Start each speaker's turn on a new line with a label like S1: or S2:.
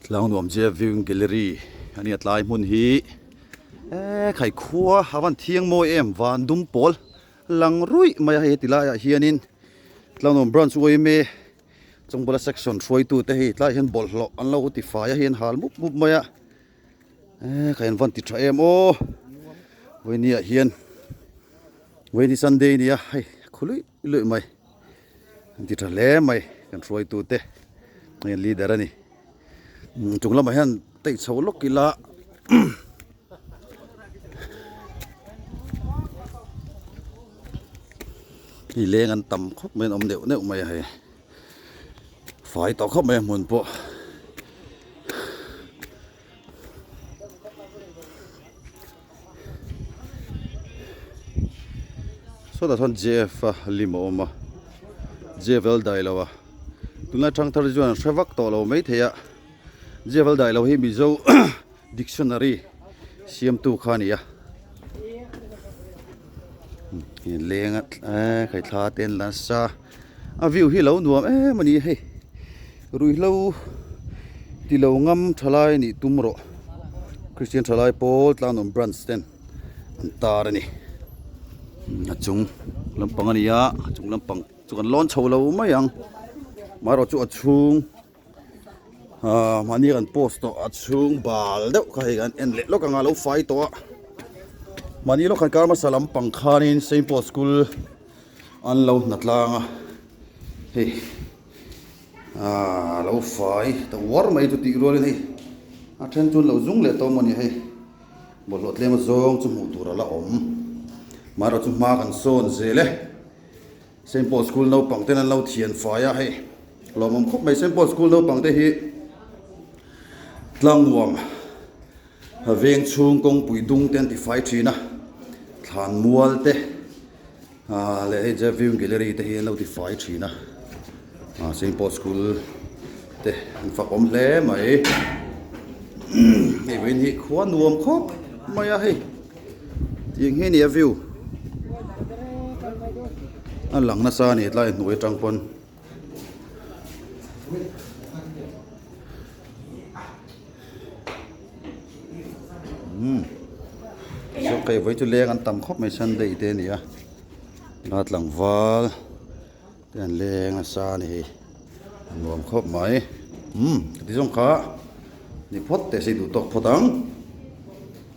S1: Tlangnuam Jf Viewing Gallery ani atlai hmun hi khai khua hawan thiang mo em van dum pol lang rui mai he tilai hianin Tlangnuam branch oi me chungbola section 42 te hi tlai hian bol hlo an lo ti fa ya hian hal mup mup maya khain van ti tha em o wenia hian weni Sunday nia hai khului lui mai ti tha le mai kan 42 te ngai leader ani chunglam hian tei chho lok kila hi leng an tam khop men om deuh neuh mai hai fai to khop mai mun po so da thon jf limo ma jvel dailawa tunla thang thar juan shawak to lo mai theya jvel dailo hi mizo dictionary cm2 khania lenga khai thla ten la sa a view hi lo nuam mani he rui lo ti lo ngam thalai ni tumro Christian thalai pol Tlangnuam branch ten an tar ani achung lampang ania achung lampang chukan lon chho lo mayang maro chu achung mani kan post to achung bal deuh khai kan en le lo ka nga lo fai to mani lo khan karma salam pangkhanin St Paul school an lo natlanga he lo fai to war mai tu ti ro ni a then chun lo zung le to mani he bol lot le ma zong chu mu tur la om maro chu ma kan son zele St Paul school no pangten an lo thian fa ya he lo mom khop mai St Paul school no pangte hi Tlangnuam veng chung kong pui dung ten ti fai thina than mual te le Jf Viewing Gallery te hi lo ti fai thina St Paul school te an fa om hle mai ei wen hi khwa nuam khop mai a he ting he ni a view an lang na sa ni tlai nuai tang pon so kai voi chu leng an tam khop mai Sunday te ni a lat lang wal ten leng a sa ni nuam khop mai ti jong kha ni phot te si du tok photang